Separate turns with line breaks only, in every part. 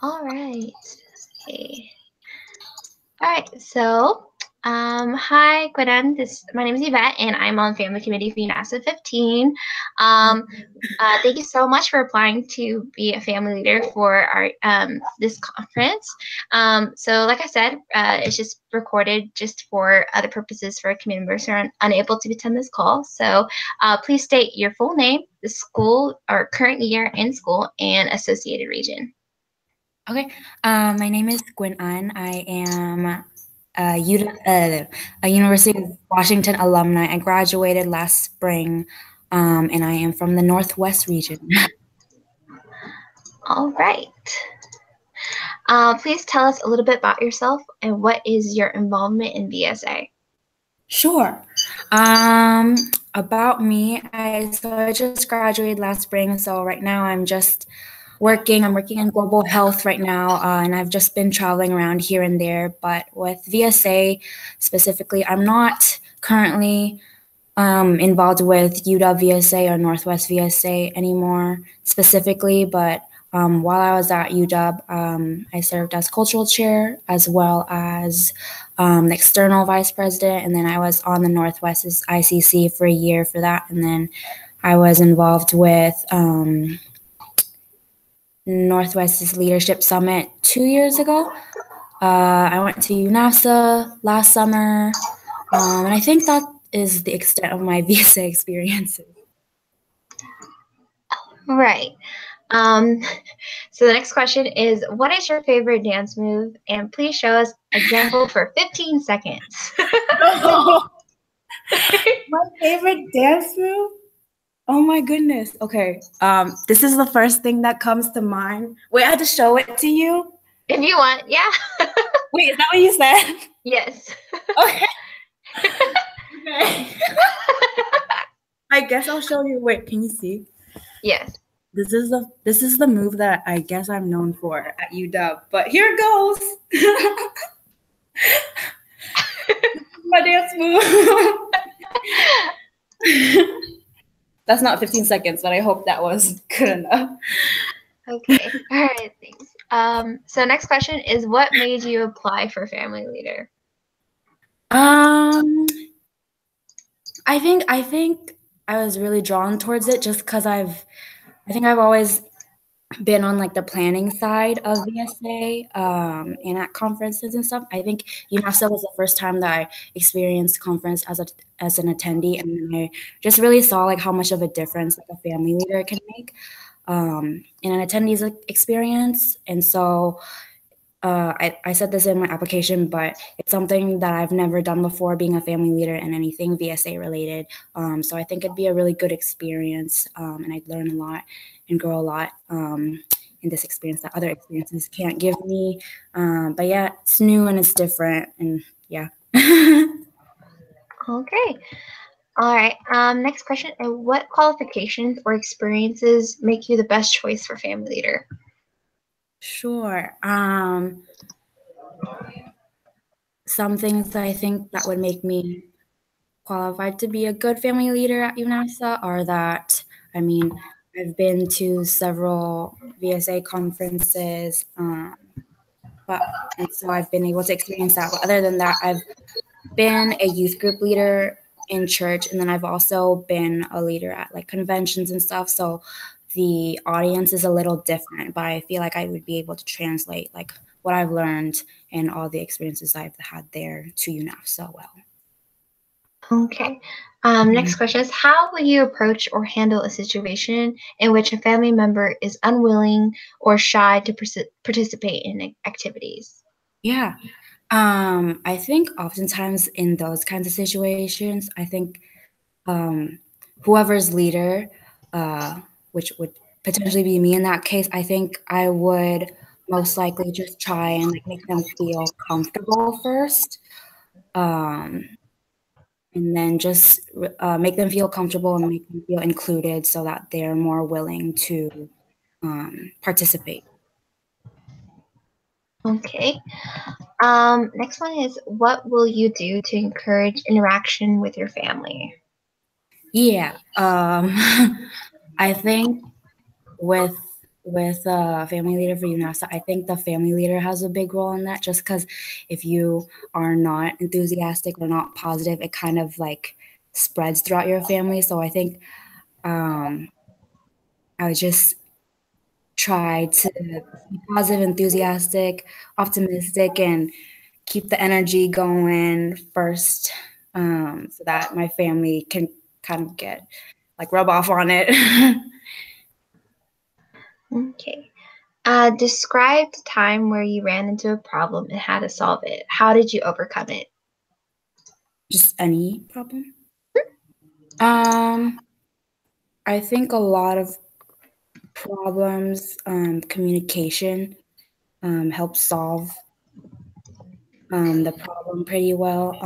All right. Okay. All right. So, hi, QuynhAnh. My name is Yvette, and I'm on family committee for UNAVSA-15. Um, Thank you so much for applying to be a family leader for our this conference. So, like I said, it's just recorded just for other purposes for community members who are unable to attend this call. So, please state your full name, the school or current year in school, and associated region.
Okay, my name is QuynhAnh. I am a University of Washington alumni. I graduated last spring, and I am from the Northwest region.
All right. Please tell us a little bit about yourself and what is your involvement in VSA?
Sure. About me, I just graduated last spring, so right now I'm just working. I'm working in global health right now, and I've just been traveling around here and there. But with VSA specifically, I'm not currently involved with UW VSA or Northwest VSA anymore specifically, but while I was at UW, I served as cultural chair as well as the external vice president, and then I was on the Northwest's ICC for a year for that, and then I was involved with Northwest's Leadership Summit 2 years ago. I went to UNAVSA last summer, and I think that is the extent of my VSA experiences.
Right. So the next question is, what is your favorite dance move? And please show us example for 15 seconds.
My favorite dance move? Oh my goodness. Okay. This is the first thing that comes to mind. Wait, I had to show it to you?
If you want, yeah.
Wait, is that what you said?
Yes.
Okay. Okay. I guess I'll show you. Wait, can you see?
Yes.
This is the move that I guess I'm known for at UW. But here it goes. My dance move. That's not 15 seconds, but I hope that was good enough.
Okay. All right. Thanks. So next question is, what made you apply for family leader?
I think I was really drawn towards it just because I think I've always been on like the planning side of VSA and at conferences and stuff. I think UNAVSA was the first time that I experienced conference as an attendee, and I just really saw like how much of a difference like a family leader can make in an attendee's experience. And so I said this in my application, but it's something that I've never done before, being a family leader and anything VSA related. So I think it'd be a really good experience, and I'd learn a lot and grow a lot in this experience that other experiences can't give me. But yeah, it's new and it's different, and yeah.
Okay. All right. Next question. And what qualifications or experiences make you the best choice for family leader?
Sure. Some things that I think that would make me qualified to be a good family leader at UNAVSA are that, I mean, I've been to several VSA conferences, and so I've been able to experience that. But other than that, I've been a youth group leader in church, and then I've also been a leader at like conventions and stuff. So the audience is a little different, but I feel like I would be able to translate like what I've learned and all the experiences I've had there to UNAVSA well.
Okay. Next question is, how will you approach or handle a situation in which a family member is unwilling or shy to participate in activities?
Yeah. I think oftentimes in those kinds of situations, I think whoever's leader, which would potentially be me in that case, I think I would most likely just try and like make them feel comfortable first. And then just make them feel comfortable and make them feel included so that they're more willing to participate.
Okay. Next one is, what will you do to encourage interaction with your family?
Yeah. I think with with a family leader for UNAVSA, I think the family leader has a big role in that, just because if you are not enthusiastic or not positive, it kind of like spreads throughout your family. So I think I would just try to be positive, enthusiastic, optimistic, and keep the energy going first, so that my family can kind of get like rub off on it.
Okay. Describe the time where you ran into a problem and how to solve it. How did you overcome it?
Just any problem. I think a lot of problems, communication helps solve the problem pretty well.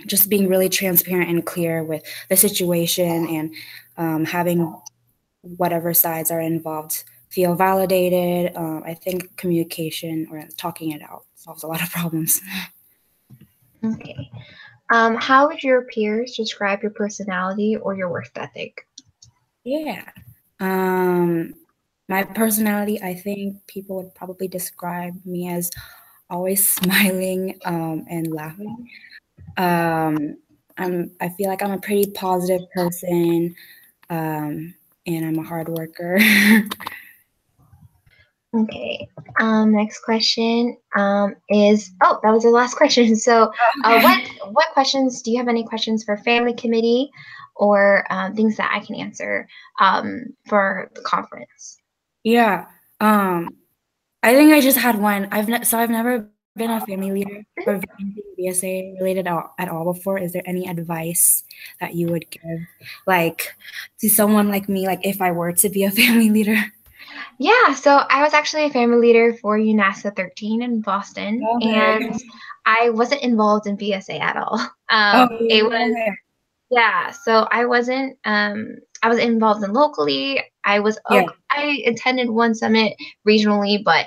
Just being really transparent and clear with the situation, and having whatever sides are involved feel validated. I think communication or talking it out solves a lot of problems.
Okay. How would your peers describe your personality or your work ethic?
Yeah. My personality, I think people would probably describe me as always smiling and laughing. I feel like I'm a pretty positive person, and I'm a hard worker.
Okay. Next question is, oh, that was the last question. So, what questions do you have? Any questions for family committee, or things that I can answer for the conference?
Yeah. I think I just had one. I've never been a family leader or anything BSA related at all before. Is there any advice that you would give, like, to someone like me, like if I were to be a family leader?
Yeah, so I was actually a family leader for UNAVSA-15 in Boston,
Okay.
and I wasn't involved in BSA at all.
Oh,
It was,
okay.
yeah, so I wasn't, I was involved in locally.
Yeah.
I attended one summit regionally, but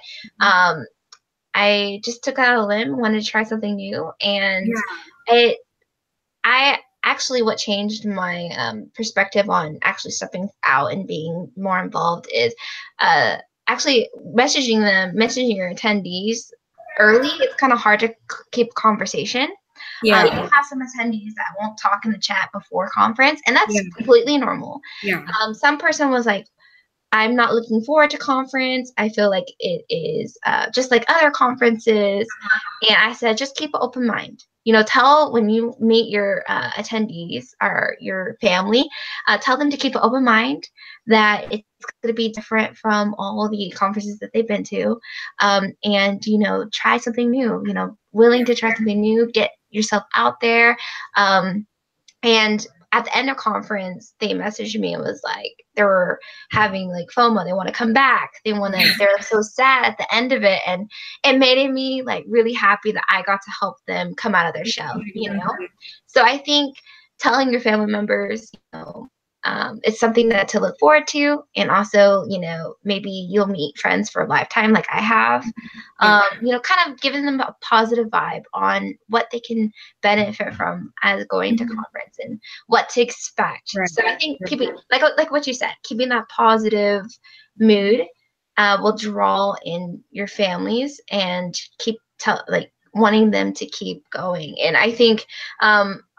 I just took out a limb, wanted to try something new, and
Yeah.
it I actually what changed my perspective on actually stepping out and being more involved is uh, actually messaging your attendees early. It's kind of hard to keep conversation.
Yeah.
You have some attendees that won't talk in the chat before conference, and that's
Yeah.
completely normal.
Yeah.
Some person was like, I'm not looking forward to conference. I feel like it is just like other conferences. And I said, just keep an open mind. You know, tell when you meet your attendees or your family, tell them to keep an open mind, that it's going to be different from all the conferences that they've been to. And, you know, try something new, you know, willing to try something new, get yourself out there. And at the end of conference, they messaged me and was like, they were having like FOMO. They want to come back. They're so sad at the end of it. And it made me like really happy that I got to help them come out of their shell, you know? So I think telling your family members, you know, it's something that to look forward to. And also, you know, maybe you'll meet friends for a lifetime like I have. You know, kind of giving them a positive vibe on what they can benefit from as going to conference and what to expect.
Right.
So I think keeping like what you said, keeping that positive mood will draw in your families and keep like wanting them to keep going. And I think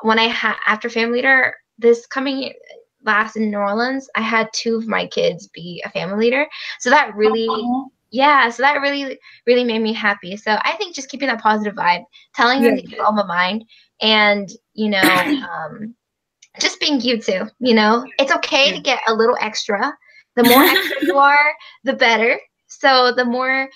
when after family leader this coming year, last in New Orleans, I had 2 of my kids be a family leader. So that really, yeah, so that really, really made me happy. So I think just keeping that positive vibe, telling them to keep on my mind, and, you know, just being you too, you know, it's okay to get a little extra. The more extra you are, the better. So the more,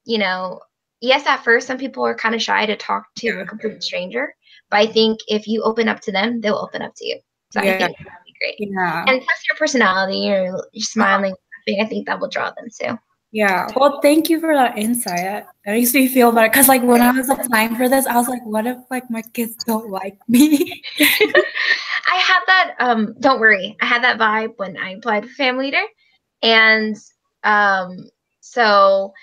you know, yes, at first, some people are kind of shy to talk to a complete stranger, but I think if you open up to them, they'll open up to you. So I think that'd be great.
Yeah.
And plus your personality, you're smiling, laughing, I think that will draw them too.
Yeah. Well, thank you for that insight. That makes me feel better. Because, like, when I was applying for this, I was like, what if, like, my kids don't like me?
I had that, don't worry, I had that vibe when I applied for family leader. And so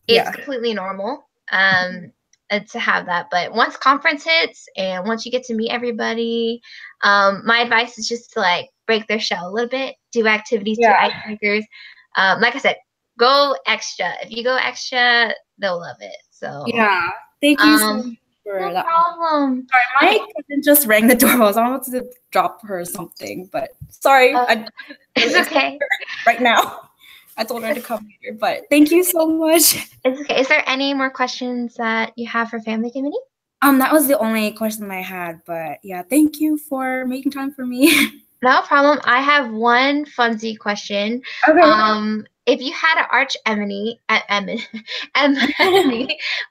it's completely normal to have that. But once conference hits and once you get to meet everybody, my advice is just to like break their shell a little bit do activities, do
Yeah.
icebreakers. Like I said, go extra. If you go extra, they'll love it. So
Yeah. Thank you so much for
no
that.
problem.
Sorry, my cousin just rang the doorbell. So I wanted to drop her or something, but sorry, I
It's okay.
Right now. I told her to come later, but thank you so much.
It's okay. Is there any more questions that you have for family committee?
That was the only question I had, but yeah, thank you for making time for me.
No problem. I have one funsy question.
Okay.
If you had an arch enemy,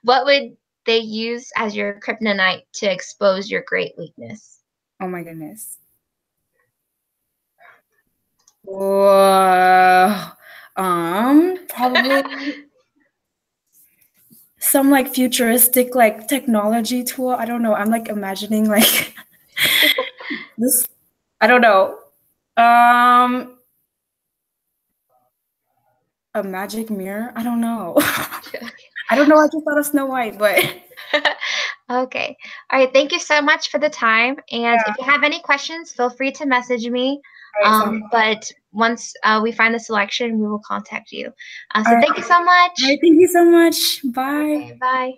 what would they use as your kryptonite to expose your great weakness?
Oh my goodness. Whoa. Probably some like futuristic like technology tool. I don't know. I'm like imagining like this. I don't know. A magic mirror? I don't know. I don't know. I just thought of Snow White, but
Okay. All right. Thank you so much for the time. And
yeah.
if you have any questions, feel free to message me.
All right,
But once we find the selection, we will contact you. So
all right.
thank you so much.
All right, thank you so much. Bye.
Okay, bye.